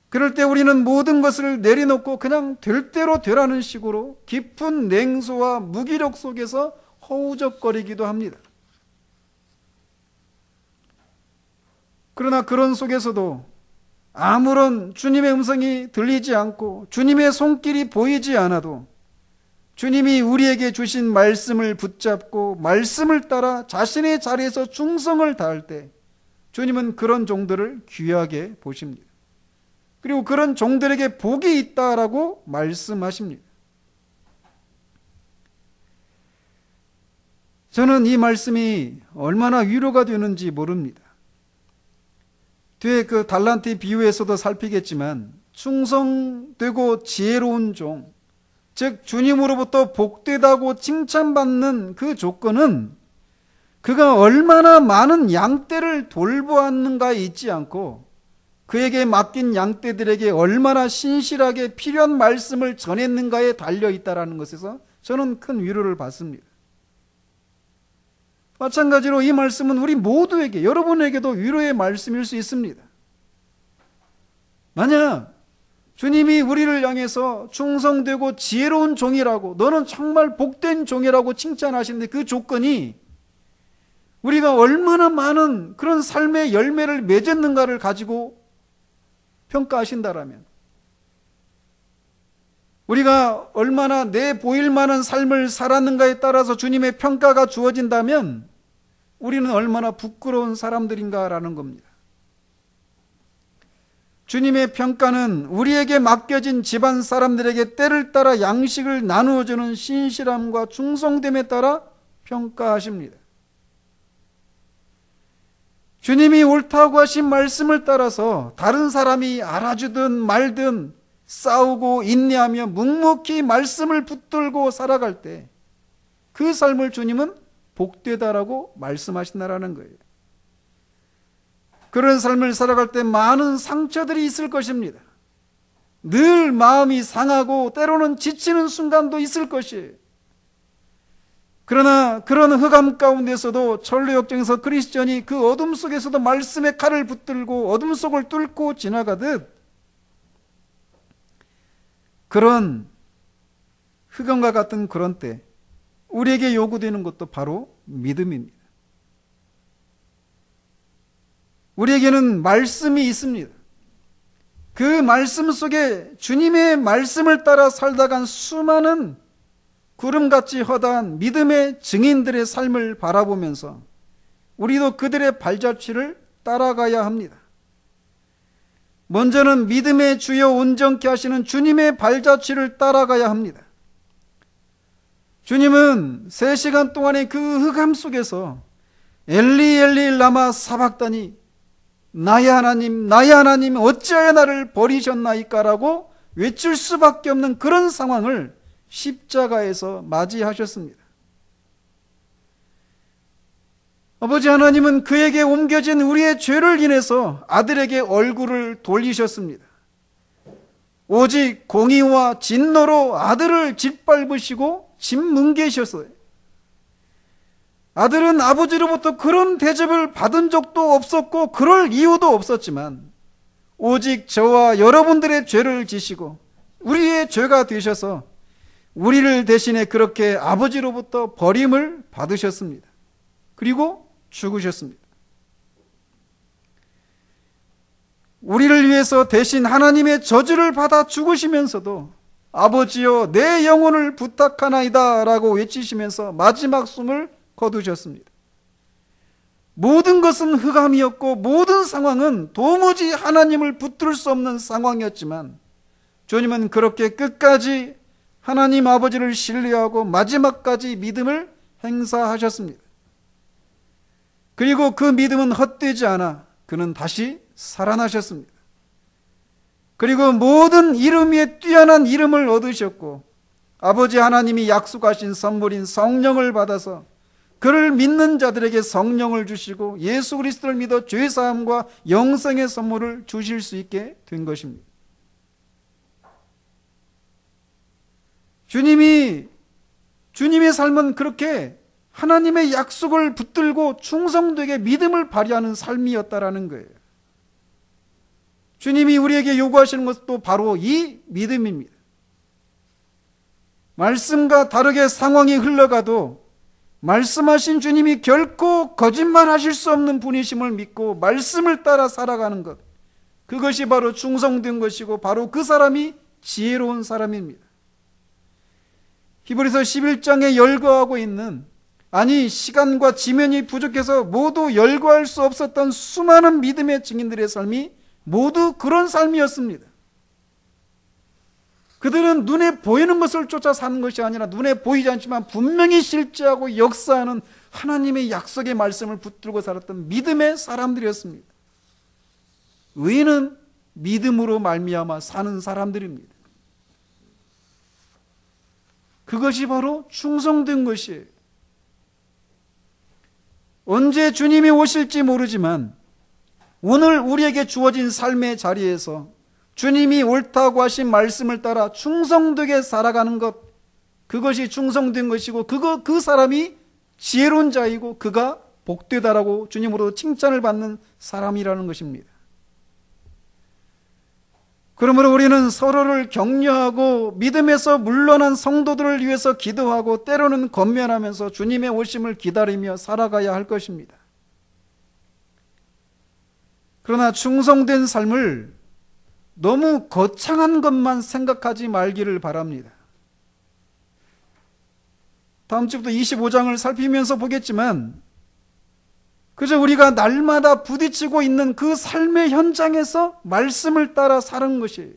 그럴 때 우리는 모든 것을 내려놓고 그냥 될 대로 되라는 식으로 깊은 냉소와 무기력 속에서 허우적거리기도 합니다. 그러나 그런 속에서도 아무런 주님의 음성이 들리지 않고 주님의 손길이 보이지 않아도 주님이 우리에게 주신 말씀을 붙잡고 말씀을 따라 자신의 자리에서 충성을 다할 때 주님은 그런 종들을 귀하게 보십니다. 그리고 그런 종들에게 복이 있다라고 말씀하십니다. 저는 이 말씀이 얼마나 위로가 되는지 모릅니다. 뒤에 그 달란트 비유에서도 살피겠지만 충성되고 지혜로운 종, 즉 주님으로부터 복되다고 칭찬받는 그 조건은 그가 얼마나 많은 양떼를 돌보았는가에 있지 않고 그에게 맡긴 양떼들에게 얼마나 신실하게 필요한 말씀을 전했는가에 달려있다는 것에서 저는 큰 위로를 받습니다. 마찬가지로 이 말씀은 우리 모두에게, 여러분에게도 위로의 말씀일 수 있습니다. 만약 주님이 우리를 향해서 충성되고 지혜로운 종이라고, 너는 정말 복된 종이라고 칭찬하시는데 그 조건이 우리가 얼마나 많은 그런 삶의 열매를 맺었는가를 가지고 평가하신다라면, 우리가 얼마나 내 보일 만한 삶을 살았는가에 따라서 주님의 평가가 주어진다면 우리는 얼마나 부끄러운 사람들인가라는 겁니다. 주님의 평가는 우리에게 맡겨진 집안 사람들에게 때를 따라 양식을 나누어주는 신실함과 충성됨에 따라 평가하십니다. 주님이 옳다고 하신 말씀을 따라서 다른 사람이 알아주든 말든 싸우고 인내하며 묵묵히 말씀을 붙들고 살아갈 때 그 삶을 주님은 복되다라고 말씀하신다라는 거예요. 그런 삶을 살아갈 때 많은 상처들이 있을 것입니다. 늘 마음이 상하고 때로는 지치는 순간도 있을 것이에요. 그러나 그런 흑암 가운데서도 천류 역정에서 그리스도인이 그 어둠 속에서도 말씀의 칼을 붙들고 어둠 속을 뚫고 지나가듯 그런 흑암과 같은 그런 때 우리에게 요구되는 것도 바로 믿음입니다. 우리에게는 말씀이 있습니다. 그 말씀 속에 주님의 말씀을 따라 살다간 수많은 구름같이 허다한 믿음의 증인들의 삶을 바라보면서 우리도 그들의 발자취를 따라가야 합니다. 먼저는 믿음의 주여 온전케 하시는 주님의 발자취를 따라가야 합니다. 주님은 3시간 동안의 그 흑암 속에서 엘리 엘리 라마 사박다니, 나의 하나님 나의 하나님 어찌하여 나를 버리셨나이까라고 외칠 수밖에 없는 그런 상황을 십자가에서 맞이하셨습니다. 아버지 하나님은 그에게 옮겨진 우리의 죄를 인해서 아들에게 얼굴을 돌리셨습니다. 오직 공의와 진노로 아들을 짓밟으시고 짓뭉개셨어요. 아들은 아버지로부터 그런 대접을 받은 적도 없었고 그럴 이유도 없었지만 오직 저와 여러분들의 죄를 지시고 우리의 죄가 되셔서 우리를 대신에 그렇게 아버지로부터 버림을 받으셨습니다. 그리고 죽으셨습니다. 우리를 위해서 대신 하나님의 저주를 받아 죽으시면서도 아버지여 내 영혼을 부탁하나이다 라고 외치시면서 마지막 숨을 거두셨습니다. 모든 것은 흑암이었고 모든 상황은 도무지 하나님을 붙들 수 없는 상황이었지만 주님은 그렇게 끝까지 하나님 아버지를 신뢰하고 마지막까지 믿음을 행사하셨습니다. 그리고 그 믿음은 헛되지 않아 그는 다시 살아나셨습니다. 그리고 모든 이름 위에 뛰어난 이름을 얻으셨고 아버지 하나님이 약속하신 선물인 성령을 받아서 그를 믿는 자들에게 성령을 주시고 예수 그리스도를 믿어 죄사함과 영생의 선물을 주실 수 있게 된 것입니다. 주님의 삶은 그렇게 하나님의 약속을 붙들고 충성되게 믿음을 발휘하는 삶이었다라는 거예요. 주님이 우리에게 요구하시는 것도 바로 이 믿음입니다. 말씀과 다르게 상황이 흘러가도 말씀하신 주님이 결코 거짓말하실 수 없는 분이심을 믿고 말씀을 따라 살아가는 것, 그것이 바로 충성된 것이고 바로 그 사람이 지혜로운 사람입니다. 히브리서 11장에 열거하고 있는, 아니 시간과 지면이 부족해서 모두 열거할 수 없었던 수많은 믿음의 증인들의 삶이 모두 그런 삶이었습니다. 그들은 눈에 보이는 것을 쫓아 사는 것이 아니라 눈에 보이지 않지만 분명히 실제하고 역사하는 하나님의 약속의 말씀을 붙들고 살았던 믿음의 사람들이었습니다. 의인은 믿음으로 말미암아 사는 사람들입니다. 그것이 바로 충성된 것이에요. 언제 주님이 오실지 모르지만 오늘 우리에게 주어진 삶의 자리에서 주님이 옳다고 하신 말씀을 따라 충성되게 살아가는 것, 그것이 충성된 것이고 그 사람이 지혜로운 자이고 그가 복되다라고 주님으로 칭찬을 받는 사람이라는 것입니다. 그러므로 우리는 서로를 격려하고 믿음에서 물러난 성도들을 위해서 기도하고 때로는 권면하면서 주님의 오심을 기다리며 살아가야 할 것입니다. 그러나 충성된 삶을 너무 거창한 것만 생각하지 말기를 바랍니다. 다음 주부터 25장을 살피면서 보겠지만 그저 우리가 날마다 부딪히고 있는 그 삶의 현장에서 말씀을 따라 사는 것이에요.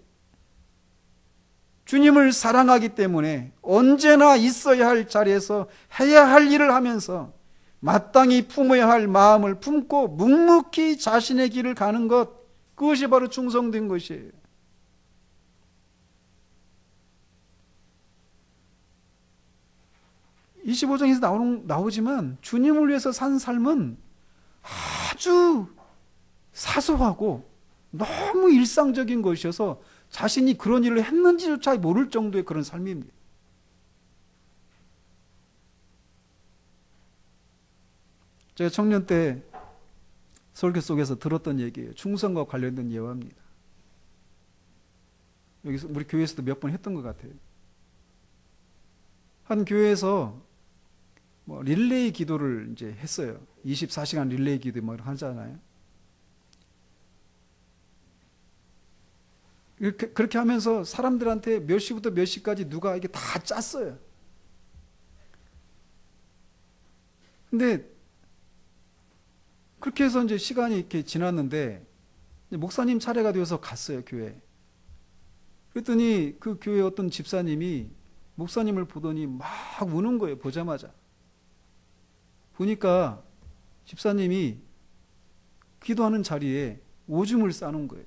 주님을 사랑하기 때문에 언제나 있어야 할 자리에서 해야 할 일을 하면서 마땅히 품어야 할 마음을 품고 묵묵히 자신의 길을 가는 것, 그것이 바로 충성된 것이에요. (25장에서) 나오지만 주님을 위해서 산 삶은 아주 사소하고 너무 일상적인 것이어서 자신이 그런 일을 했는지조차 모를 정도의 그런 삶입니다. 제가 청년 때 설교 속에서 들었던 얘기예요. 충성과 관련된 예화입니다. 여기서 우리 교회에서도 몇 번 했던 것 같아요. 한 교회에서 릴레이 기도를 이제 했어요. 24시간 릴레이 기도 하잖아요. 그렇게 하면서 사람들한테 몇 시부터 몇 시까지 누가 이게 다 짰어요. 근데 그렇게 해서 이제 시간이 이렇게 지났는데 목사님 차례가 되어서 갔어요, 교회. 그랬더니 그 교회 어떤 집사님이 목사님을 보더니 막 우는 거예요, 보자마자. 보니까 집사님이 기도하는 자리에 오줌을 싸놓은 거예요.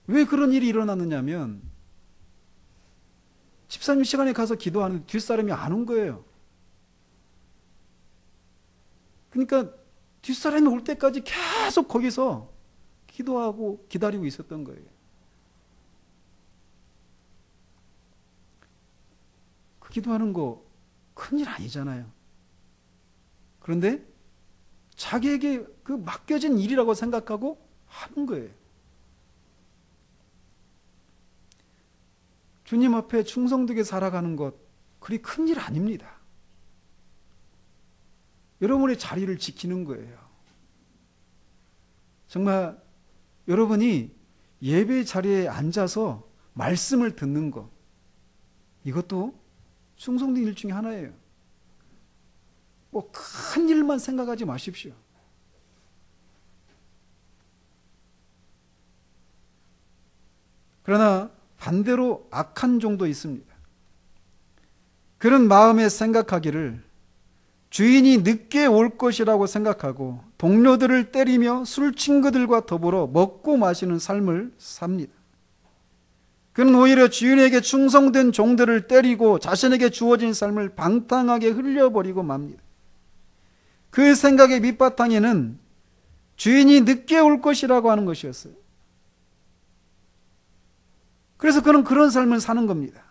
왜 그런 일이 일어났느냐면 집사님 시간에 가서 기도하는 뒷사람이 안 온 거예요. 그러니까 뒷사람이 올 때까지 계속 거기서 기도하고 기다리고 있었던 거예요. 그 기도하는 거 큰일 아니잖아요. 그런데 자기에게 그 맡겨진 일이라고 생각하고 하는 거예요. 주님 앞에 충성되게 살아가는 것, 그리 큰일 아닙니다. 여러분의 자리를 지키는 거예요. 정말 여러분이 예배 자리에 앉아서 말씀을 듣는 것, 이것도 충성된 일 중에 하나예요. 큰 일만 생각하지 마십시오. 그러나 반대로 악한 종도 있습니다. 그런 마음에 생각하기를 주인이 늦게 올 것이라고 생각하고 동료들을 때리며 술 친구들과 더불어 먹고 마시는 삶을 삽니다. 그는 오히려 주인에게 충성된 종들을 때리고 자신에게 주어진 삶을 방탕하게 흘려버리고 맙니다. 그 생각의 밑바탕에는 주인이 늦게 올 것이라고 하는 것이었어요. 그래서 그는 그런 삶을 사는 겁니다.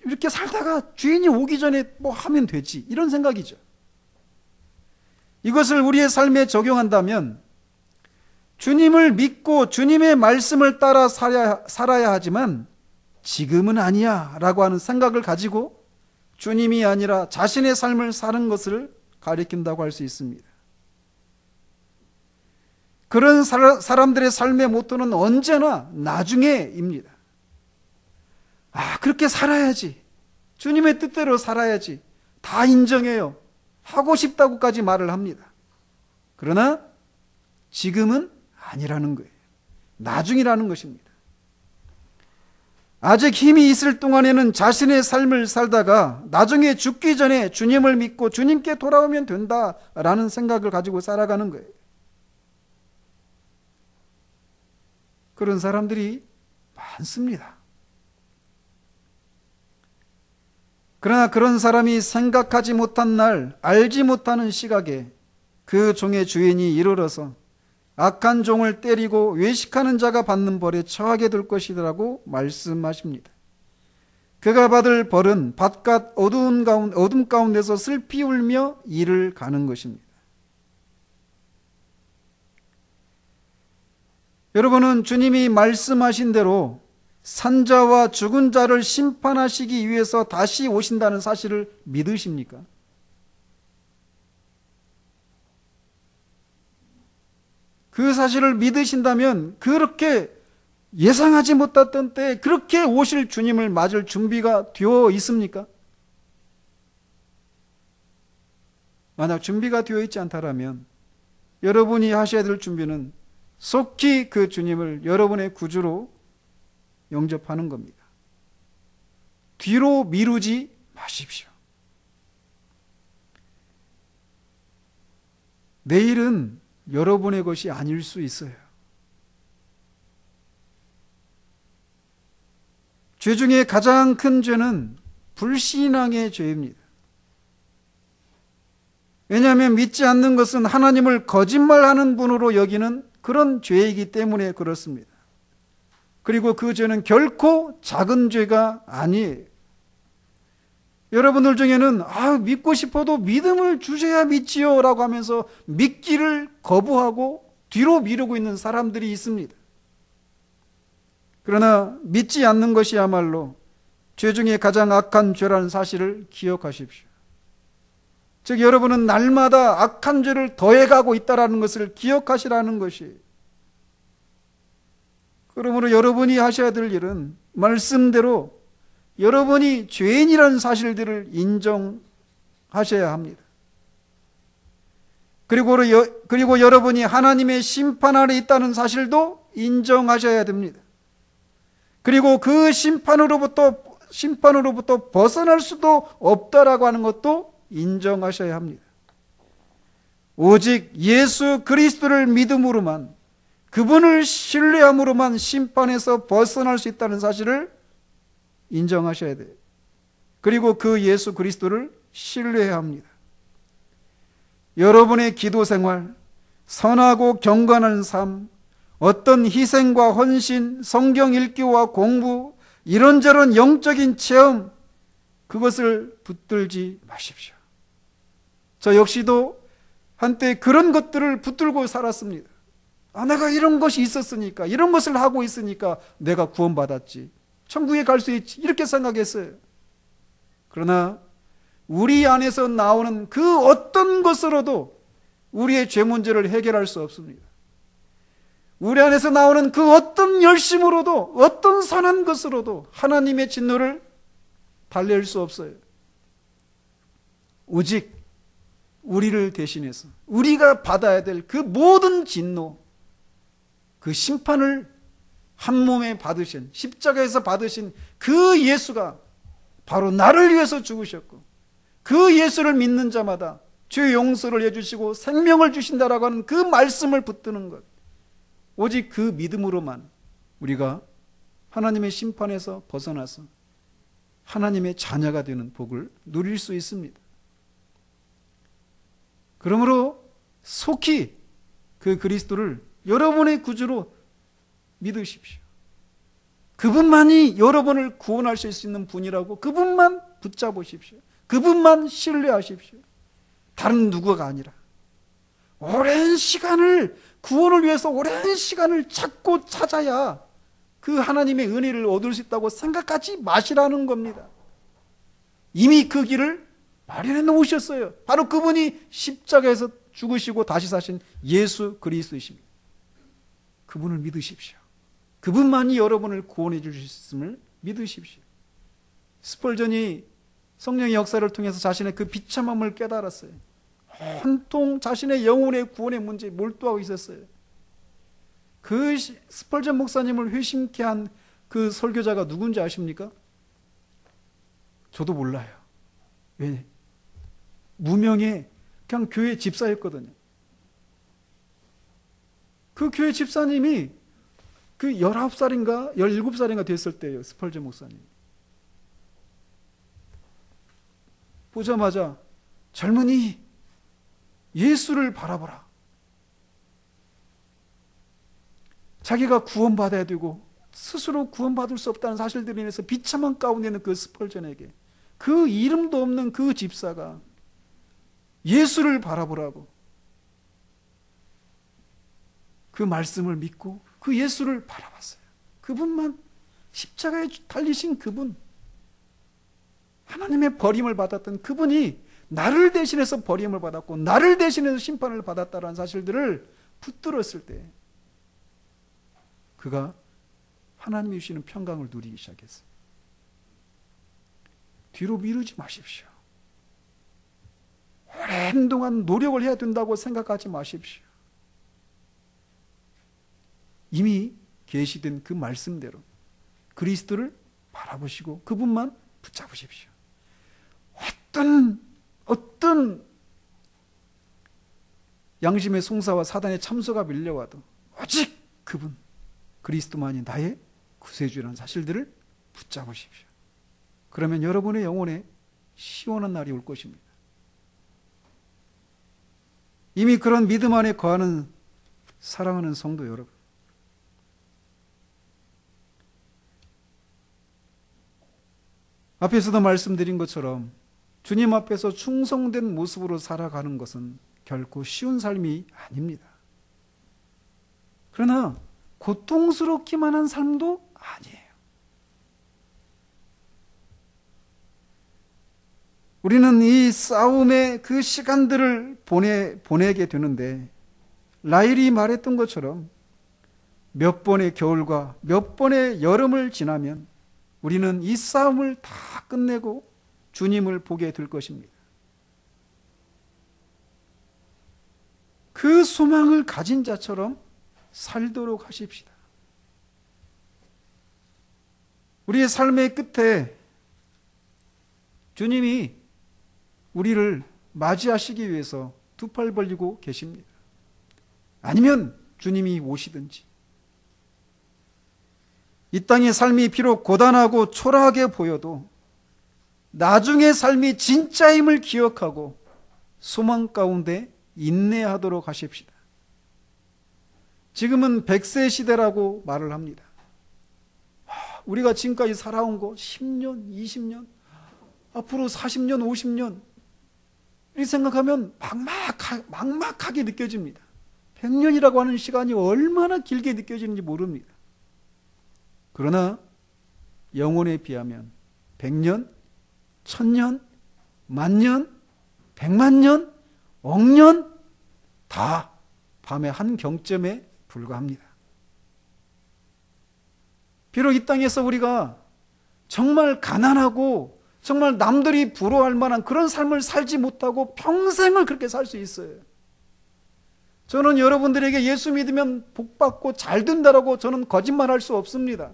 이렇게 살다가 주인이 오기 전에 하면 되지, 이런 생각이죠. 이것을 우리의 삶에 적용한다면 주님을 믿고 주님의 말씀을 따라 살아야 하지만 지금은 아니야 라고 하는 생각을 가지고 주님이 아니라 자신의 삶을 사는 것을 가리킨다고 할 수 있습니다. 그런 사람들의 삶의 모토는 언제나 나중에입니다. 그렇게 살아야지. 주님의 뜻대로 살아야지. 다 인정해요. 하고 싶다고까지 말을 합니다. 그러나 지금은 아니라는 거예요. 나중이라는 것입니다. 아직 힘이 있을 동안에는 자신의 삶을 살다가 나중에 죽기 전에 주님을 믿고 주님께 돌아오면 된다라는 생각을 가지고 살아가는 거예요. 그런 사람들이 많습니다. 그러나 그런 사람이 생각하지 못한 날, 알지 못하는 시각에 그 종의 주인이 이르러서 악한 종을 때리고 외식하는 자가 받는 벌에 처하게 될 것이라고 말씀하십니다. 그가 받을 벌은 바깥 어두움 가운데서 슬피 울며 이를 가는 것입니다. 여러분은 주님이 말씀하신 대로 산자와 죽은 자를 심판하시기 위해서 다시 오신다는 사실을 믿으십니까? 그 사실을 믿으신다면 그렇게 예상하지 못했던 때에 그렇게 오실 주님을 맞을 준비가 되어 있습니까? 만약 준비가 되어 있지 않다면 여러분이 하셔야 될 준비는 속히 그 주님을 여러분의 구주로 영접하는 겁니다. 뒤로 미루지 마십시오. 내일은 여러분의 것이 아닐 수 있어요. 죄 중에 가장 큰 죄는 불신앙의 죄입니다. 왜냐하면 믿지 않는 것은 하나님을 거짓말하는 분으로 여기는 그런 죄이기 때문에 그렇습니다. 그리고 그 죄는 결코 작은 죄가 아니에요. 여러분들 중에는 믿고 싶어도 믿음을 주셔야 믿지요 라고 하면서 믿기를 거부하고 뒤로 미루고 있는 사람들이 있습니다. 그러나 믿지 않는 것이야말로 죄 중에 가장 악한 죄라는 사실을 기억하십시오. 즉 여러분은 날마다 악한 죄를 더해가고 있다는 것을 기억하시라는 것이에요. 그러므로 여러분이 하셔야 될 일은 말씀대로 여러분이 죄인이라는 사실들을 인정하셔야 합니다. 그리고 여러분이 하나님의 심판 아래 있다는 사실도 인정하셔야 됩니다. 그리고 그 심판으로부터 벗어날 수도 없다라고 하는 것도 인정하셔야 합니다. 오직 예수 그리스도를 믿음으로만, 그분을 신뢰함으로만 심판에서 벗어날 수 있다는 사실을 인정하셔야 돼요. 그리고 그 예수 그리스도를 신뢰해야 합니다. 여러분의 기도 생활, 선하고 경건한 삶, 어떤 희생과 헌신, 성경 읽기와 공부, 이런저런 영적인 체험, 그것을 붙들지 마십시오. 저 역시도 한때 그런 것들을 붙들고 살았습니다. 내가 이런 것이 있었으니까, 이런 것을 하고 있으니까 내가 구원받았지, 천국에 갈 수 있지, 이렇게 생각했어요. 그러나 우리 안에서 나오는 그 어떤 것으로도 우리의 죄 문제를 해결할 수 없습니다. 우리 안에서 나오는 그 어떤 열심으로도, 어떤 선한 것으로도 하나님의 진노를 달랠 수 없어요. 오직 우리를 대신해서 우리가 받아야 될 그 모든 진노, 그 심판을 한 몸에 받으신, 십자가에서 받으신 그 예수가 바로 나를 위해서 죽으셨고, 그 예수를 믿는 자마다 죄 용서를 해주시고 생명을 주신다라고 하는 그 말씀을 붙드는 것, 오직 그 믿음으로만 우리가 하나님의 심판에서 벗어나서 하나님의 자녀가 되는 복을 누릴 수 있습니다. 그러므로 속히 그 그리스도를 여러분의 구주로 믿으십시오. 그분만이 여러분을 구원하실 수 있는 분이라고 그분만 붙잡으십시오. 그분만 신뢰하십시오. 다른 누구가 아니라 오랜 시간을, 구원을 위해서 오랜 시간을 찾고 찾아야 그 하나님의 은혜를 얻을 수 있다고 생각하지 마시라는 겁니다. 이미 그 길을 마련해 놓으셨어요. 바로 그분이 십자가에서 죽으시고 다시 사신 예수 그리스도이십니다. 그분을 믿으십시오. 그분만이 여러분을 구원해 주실 수 있음을 믿으십시오. 스펄전이 성령의 역사를 통해서 자신의 그 비참함을 깨달았어요. 온통 자신의 영혼의 구원의 문제에 몰두하고 있었어요. 그 스펄전 목사님을 회심케 한 그 설교자가 누군지 아십니까? 저도 몰라요. 왜? 무명의 그냥 교회 집사였거든요. 그 교회 집사님이 그 19살인가 17살인가 됐을 때예요. 스펄전 목사님. 보자마자 젊은이 예수를 바라보라. 자기가 구원받아야 되고 스스로 구원받을 수 없다는 사실들로 인해서 비참한 가운데 있는 그 스펄전에게 그 이름도 없는 그 집사가 예수를 바라보라고 그 말씀을 믿고 그 예수를 바라봤어요. 그분만, 십자가에 달리신 그분, 하나님의 버림을 받았던 그분이 나를 대신해서 버림을 받았고 나를 대신해서 심판을 받았다는 사실들을 붙들었을 때 그가 하나님이 주시는 평강을 누리기 시작했어요. 뒤로 미루지 마십시오. 오랜 동안 노력을 해야 된다고 생각하지 마십시오. 이미 계시된 그 말씀대로 그리스도를 바라보시고 그분만 붙잡으십시오. 어떤 양심의 송사와 사단의 참소가 밀려와도 오직 그분 그리스도만이 나의 구세주라는 사실들을 붙잡으십시오. 그러면 여러분의 영혼에 시원한 날이 올 것입니다. 이미 그런 믿음 안에 거하는 사랑하는 성도 여러분, 앞에서도 말씀드린 것처럼 주님 앞에서 충성된 모습으로 살아가는 것은 결코 쉬운 삶이 아닙니다. 그러나 고통스럽기만 한 삶도 아니에요. 우리는 이 싸움의 그 시간들을 보내게 되는데 라헬이 말했던 것처럼 몇 번의 겨울과 몇 번의 여름을 지나면 우리는 이 싸움을 다 끝내고 주님을 보게 될 것입니다. 그 소망을 가진 자처럼 살도록 하십시다. 우리의 삶의 끝에 주님이 우리를 맞이하시기 위해서 두 팔 벌리고 계십니다. 아니면 주님이 오시든지 이 땅의 삶이 비록 고단하고 초라하게 보여도 나중의 삶이 진짜임을 기억하고 소망 가운데 인내하도록 하십시다. 지금은 100세 시대라고 말을 합니다. 우리가 지금까지 살아온 거 10년, 20년, 앞으로 40년, 50년 이렇게 생각하면 막막하게 느껴집니다. 100년이라고 하는 시간이 얼마나 길게 느껴지는지 모릅니다. 그러나 영혼에 비하면 100년, 1000년, 만년, 100만년, 억년 다 밤의 한 경점에 불과합니다. 비록 이 땅에서 우리가 정말 가난하고 정말 남들이 부러워할 만한 그런 삶을 살지 못하고 평생을 그렇게 살 수 있어요. 저는 여러분들에게 예수 믿으면 복받고 잘 된다라고 저는 거짓말할 수 없습니다.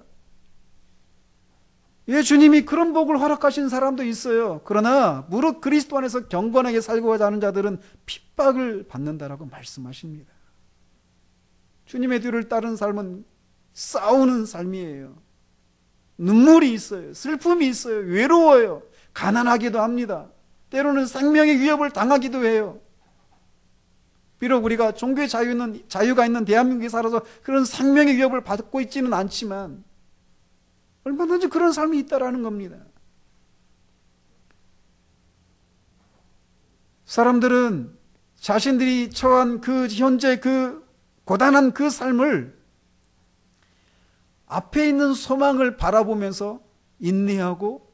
예, 주님이 그런 복을 허락하신 사람도 있어요. 그러나 무릇 그리스도 안에서 경건하게 살고자 하는 자들은 핍박을 받는다라고 말씀하십니다. 주님의 뒤를 따른 삶은 싸우는 삶이에요. 눈물이 있어요. 슬픔이 있어요. 외로워요. 가난하기도 합니다. 때로는 생명의 위협을 당하기도 해요. 비록 우리가 종교의 자유가 있는 대한민국에 살아서 그런 생명의 위협을 받고 있지는 않지만 얼마든지 그런 삶이 있다라는 겁니다. 사람들은 자신들이 처한 그 현재 그 고단한 그 삶을 앞에 있는 소망을 바라보면서 인내하고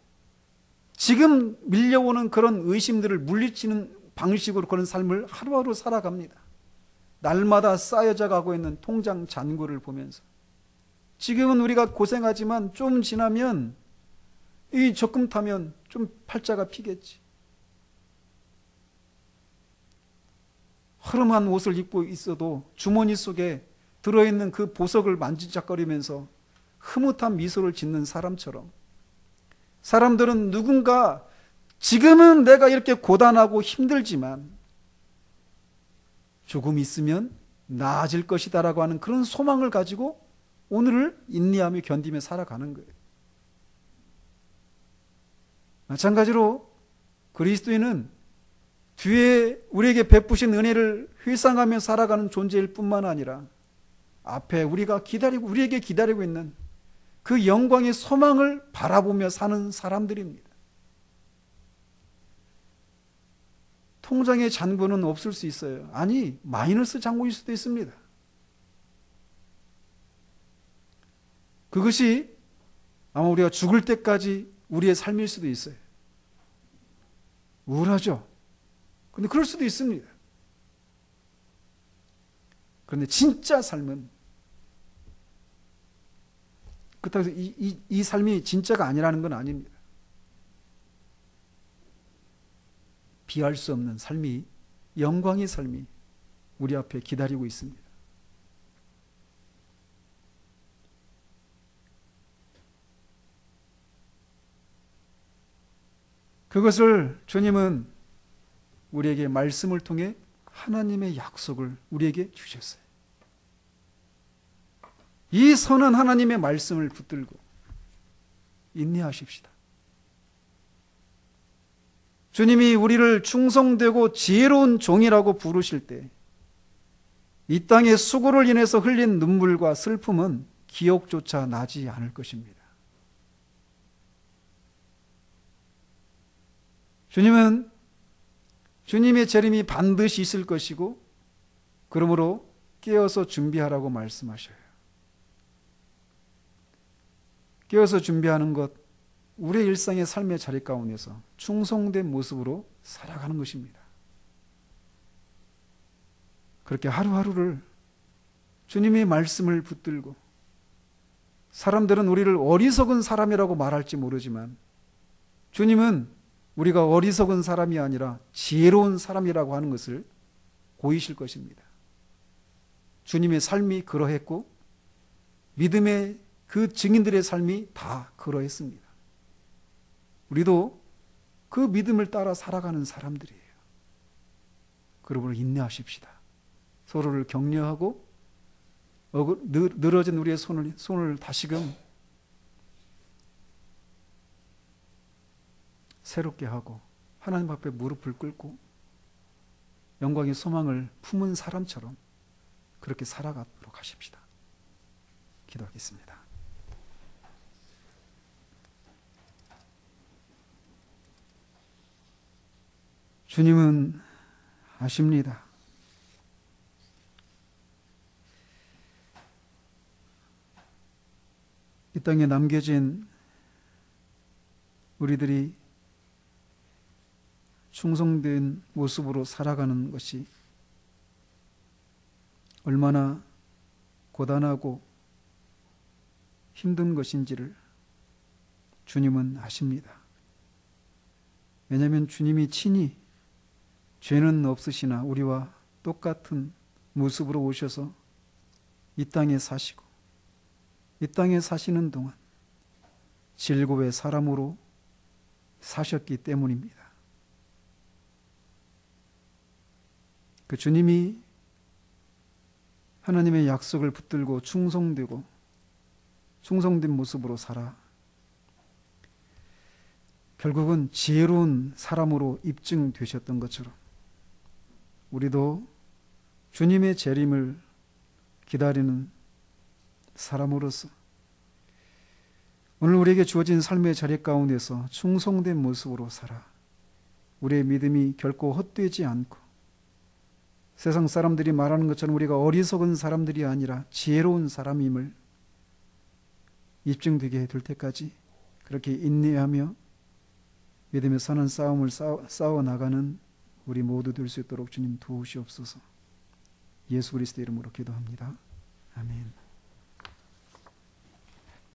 지금 밀려오는 그런 의심들을 물리치는 방식으로 그런 삶을 하루하루 살아갑니다. 날마다 쌓여져 가고 있는 통장 잔고를 보면서 지금은 우리가 고생하지만 좀 지나면 이 적금 타면 좀 팔자가 피겠지. 허름한 옷을 입고 있어도 주머니 속에 들어있는 그 보석을 만지작거리면서 흐뭇한 미소를 짓는 사람처럼 사람들은 누군가 지금은 내가 이렇게 고단하고 힘들지만 조금 있으면 나아질 것이다라고 하는 그런 소망을 가지고 오늘을 인내하며 견디며 살아가는 거예요. 마찬가지로 그리스도인은 뒤에 우리에게 베푸신 은혜를 회상하며 살아가는 존재일 뿐만 아니라 앞에 우리에게 기다리고 있는 그 영광의 소망을 바라보며 사는 사람들입니다. 통장의 잔고는 없을 수 있어요. 아니, 마이너스 잔고일 수도 있습니다. 그것이 아마 우리가 죽을 때까지 우리의 삶일 수도 있어요. 우울하죠? 근데 그럴 수도 있습니다. 그런데 진짜 삶은 그렇다고 해서 이 삶이 진짜가 아니라는 건 아닙니다. 비할 수 없는 삶이, 영광의 삶이 우리 앞에 기다리고 있습니다. 그것을 주님은 우리에게 말씀을 통해 하나님의 약속을 우리에게 주셨어요. 이 선한 하나님의 말씀을 붙들고 인내하십시다. 주님이 우리를 충성되고 지혜로운 종이라고 부르실 때 이 땅의 수고를 인해서 흘린 눈물과 슬픔은 기억조차 나지 않을 것입니다. 주님은 주님의 재림이 반드시 있을 것이고 그러므로 깨어서 준비하라고 말씀하셔요. 깨어서 준비하는 것, 우리의 일상의 삶의 자리 가운데서 충성된 모습으로 살아가는 것입니다. 그렇게 하루하루를 주님의 말씀을 붙들고 사람들은 우리를 어리석은 사람이라고 말할지 모르지만 주님은 우리가 어리석은 사람이 아니라 지혜로운 사람이라고 하는 것을 보이실 것입니다. 주님의 삶이 그러했고 믿음의 그 증인들의 삶이 다 그러했습니다. 우리도 그 믿음을 따라 살아가는 사람들이에요. 그러므로 인내하십시다. 서로를 격려하고 늘어진 우리의 손을 다시금 새롭게 하고 하나님 앞에 무릎을 꿇고 영광의 소망을 품은 사람처럼 그렇게 살아가도록 하십시다. 기도하겠습니다. 주님은 아십니다. 이 땅에 남겨진 우리들이 충성된 모습으로 살아가는 것이 얼마나 고단하고 힘든 것인지를 주님은 아십니다. 왜냐하면 주님이 친히 죄는 없으시나 우리와 똑같은 모습으로 오셔서 이 땅에 사시고 이 땅에 사시는 동안 질고의 사람으로 사셨기 때문입니다. 그 주님이 하나님의 약속을 붙들고 충성된 모습으로 살아 결국은 지혜로운 사람으로 입증되셨던 것처럼 우리도 주님의 재림을 기다리는 사람으로서 오늘 우리에게 주어진 삶의 자리 가운데서 충성된 모습으로 살아 우리의 믿음이 결코 헛되지 않고 세상 사람들이 말하는 것처럼 우리가 어리석은 사람들이 아니라 지혜로운 사람임을 입증되게 될 때까지 그렇게 인내하며 믿음의 선한 싸움을 싸워 나가는 우리 모두 될 수 있도록 주님 도우시옵소서. 예수 그리스도 이름으로 기도합니다. 아멘.